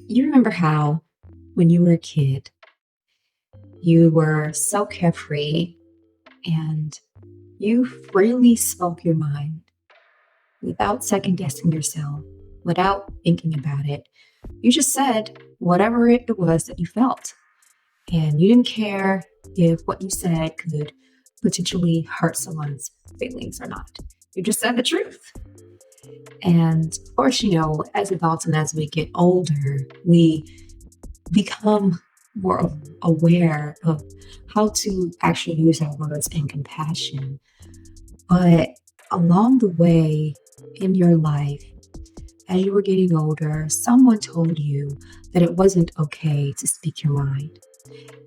You remember how, when you were a kid, you were so carefree and you freely spoke your mind without second guessing yourself, without thinking about it. You just said whatever it was that you felt. And you didn't care if what you said could potentially hurt someone's feelings or not. You just said the truth. And of course, as adults and as we get older, we become more aware of how to actually use our words in compassion. But along the way in your life, as you were getting older, someone told you that it wasn't okay to speak your mind.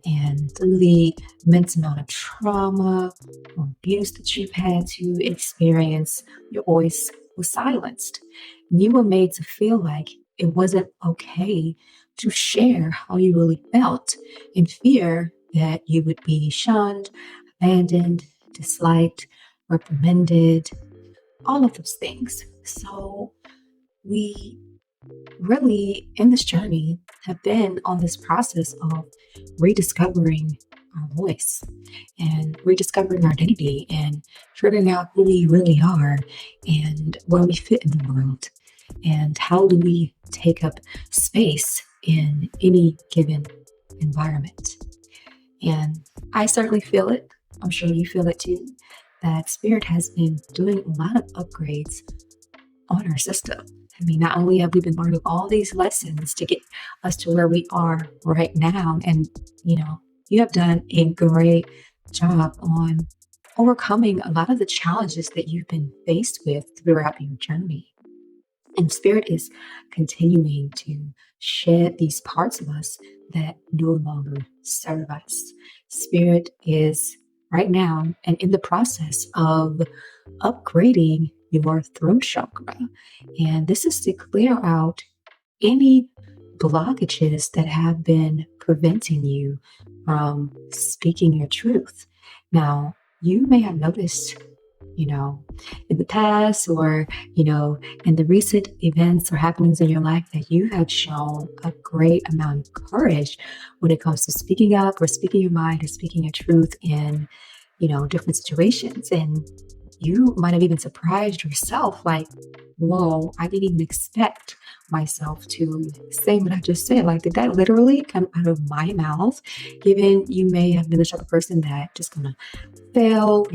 And through the immense amount of trauma or abuse that you've had to experience, your voice was silenced. You were made to feel like it wasn't okay to share how you really felt, in fear that you would be shunned, abandoned, disliked, reprimanded, all of those things. So we really, in this journey, have been on this process of rediscovering our voice and rediscovering our identity and figuring out who we really are and where we fit in the world and how do we take up space in any given environment. And I certainly feel it. I'm sure you feel it too, that Spirit has been doing a lot of upgrades on our system. I mean, not only have we been learning all these lessons to get us to where we are right now, and you have done a great job on overcoming a lot of the challenges that you've been faced with throughout your journey. And Spirit is continuing to shed these parts of us that no longer serve us. Spirit is right now and in the process of upgrading your throat chakra. And this is to clear out any blockages that have been preventing you from speaking your truth. Now, you may have noticed, in the past or, in the recent events or happenings in your life that you have shown a great amount of courage when it comes to speaking up or speaking your mind or speaking your truth in, different situations. And you might have even surprised yourself, like, whoa, I didn't even expect myself to say what I just said. Like, did that literally come out of my mouth? Given you may have been the type of person that just kind of fell,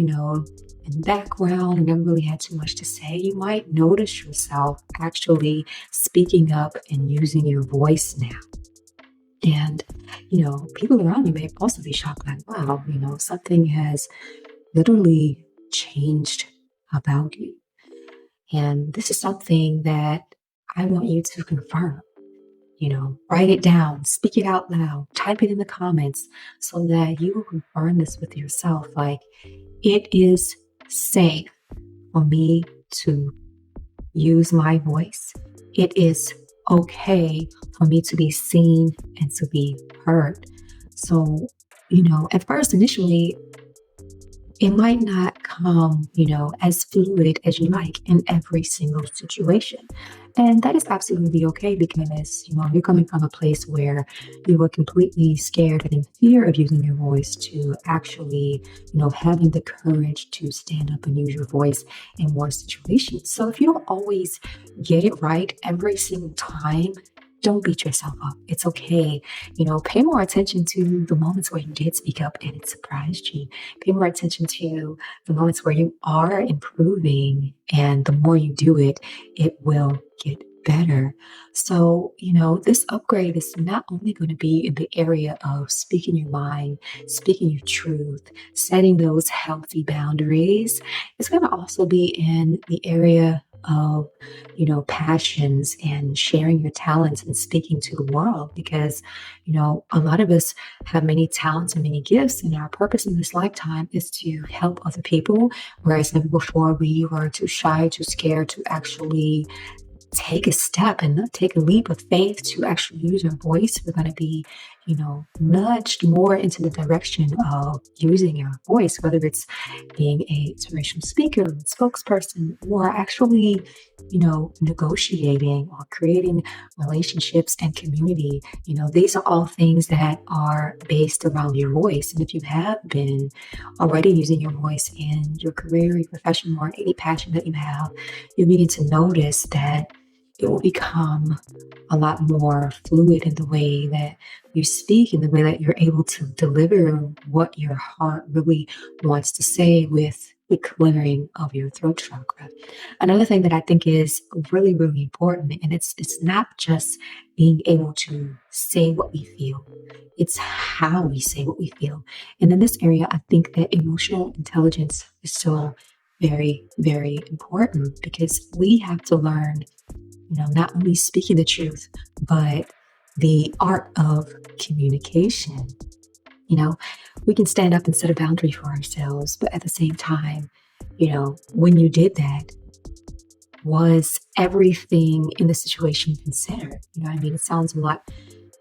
in the background and never really had too much to say, you might notice yourself actually speaking up and using your voice now. And, people around you may also be shocked, like, wow, something has literally changed about you. And this is something that I want you to confirm. Write it down, speak it out loud, type it in the comments so that you will confirm this with yourself. Like, it is safe for me to use my voice. It is okay for me to be seen and to be heard. So, at first, initially, it might not come, as fluid as you like in every single situation. And that is absolutely okay because, you're coming from a place where you were completely scared and in fear of using your voice to actually, having the courage to stand up and use your voice in more situations. So if you don't always get it right every single time, don't beat yourself up. It's okay. Pay more attention to the moments where you did speak up and it surprised you. Pay more attention to the moments where you are improving. And the more you do it, it will get better. So, this upgrade is not only going to be in the area of speaking your mind, speaking your truth, setting those healthy boundaries. It's going to also be in the area of, passions and sharing your talents and speaking to the world because, a lot of us have many talents and many gifts, and our purpose in this lifetime is to help other people. Whereas maybe before we were too shy, too scared to actually take a step and take a leap of faith to actually use our voice. We're going to be nudged more into the direction of using your voice, whether it's being a inspirational speaker, spokesperson, or actually, negotiating or creating relationships and community. These are all things that are based around your voice. And if you have been already using your voice in your career, your profession, or any passion that you have, you begin to notice that it will become a lot more fluid in the way that you speak, in the way that you're able to deliver what your heart really wants to say with the clearing of your throat chakra. Another thing that I think is really, really important, and it's not just being able to say what we feel, it's how we say what we feel. And in this area, I think that emotional intelligence is so very, very important because we have to learn not only speaking the truth, but the art of communication. We can stand up and set a boundary for ourselves, but at the same time, when you did that, was everything in the situation considered? It sounds a lot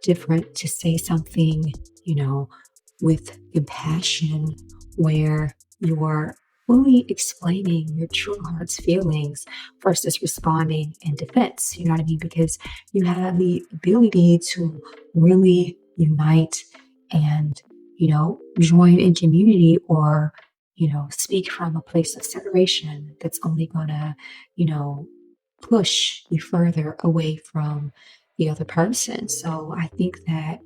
different to say something, with compassion, where you're fully explaining your true heart's feelings versus responding in defense. You know what I mean? Because you have the ability to really unite and, join in community, or, speak from a place of separation that's only gonna, push you further away from the other person. So I think that,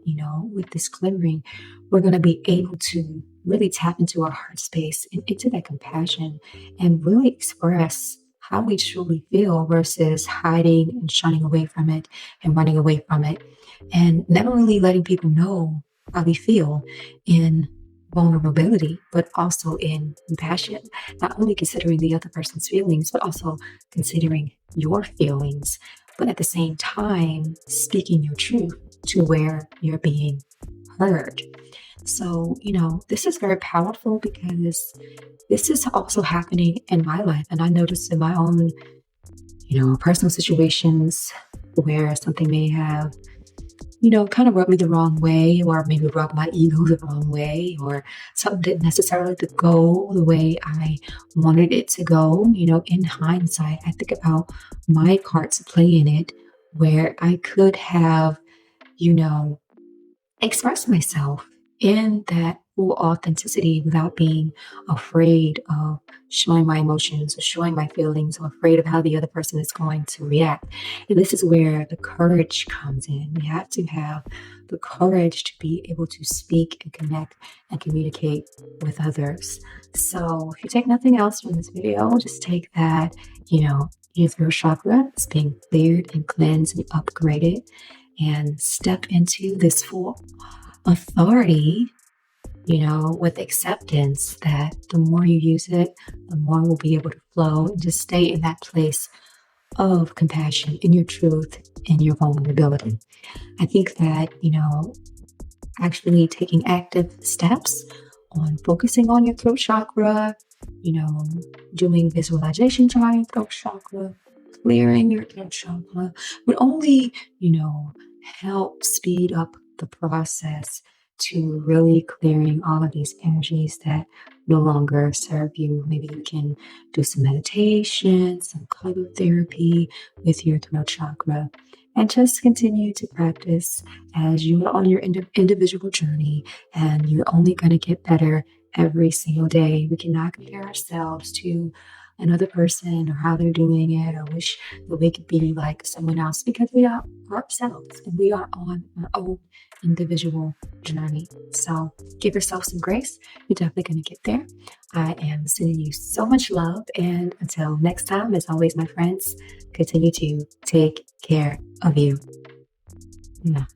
with this clearing, we're going to be able to really tap into our heart space and into that compassion and really express how we truly feel versus hiding and shunning away from it and running away from it, and never really letting people know how we feel in vulnerability, but also in compassion, not only considering the other person's feelings, but also considering your feelings, but at the same time, speaking your truth to where you're being heard. So, this is very powerful because this is also happening in my life. And I noticed in my own, personal situations where something may have kind of rubbed me the wrong way, or maybe rubbed my ego the wrong way, or something didn't necessarily go the way I wanted it to go. In hindsight, I think about my part to play in it, where I could have, express myself in that full authenticity without being afraid of showing my emotions or showing my feelings, or afraid of how the other person is going to react. And this is where the courage comes in. We have to have the courage to be able to speak and connect and communicate with others. So if you take nothing else from this video, just take that, your throat chakra is being cleared and cleansed and upgraded, and step into this full authority, with acceptance that the more you use it, the more we'll be able to flow and just stay in that place of compassion, in your truth, and your vulnerability. I think that, actually taking active steps on focusing on your throat chakra, doing visualization on your throat chakra, clearing your throat chakra would only, help speed up the process to really clearing all of these energies that no longer serve you. Maybe you can do some meditation, some color therapy with your throat chakra, and just continue to practice as you are on your individual journey, and you're only going to get better every single day. We cannot compare ourselves to another person or how they're doing it, or wish that we could be like someone else, because we are ourselves and we are on our own individual journey. So give yourself some grace. You're definitely going to get there. I am sending you so much love. And until next time, as always, my friends, continue to take care of you. Yeah.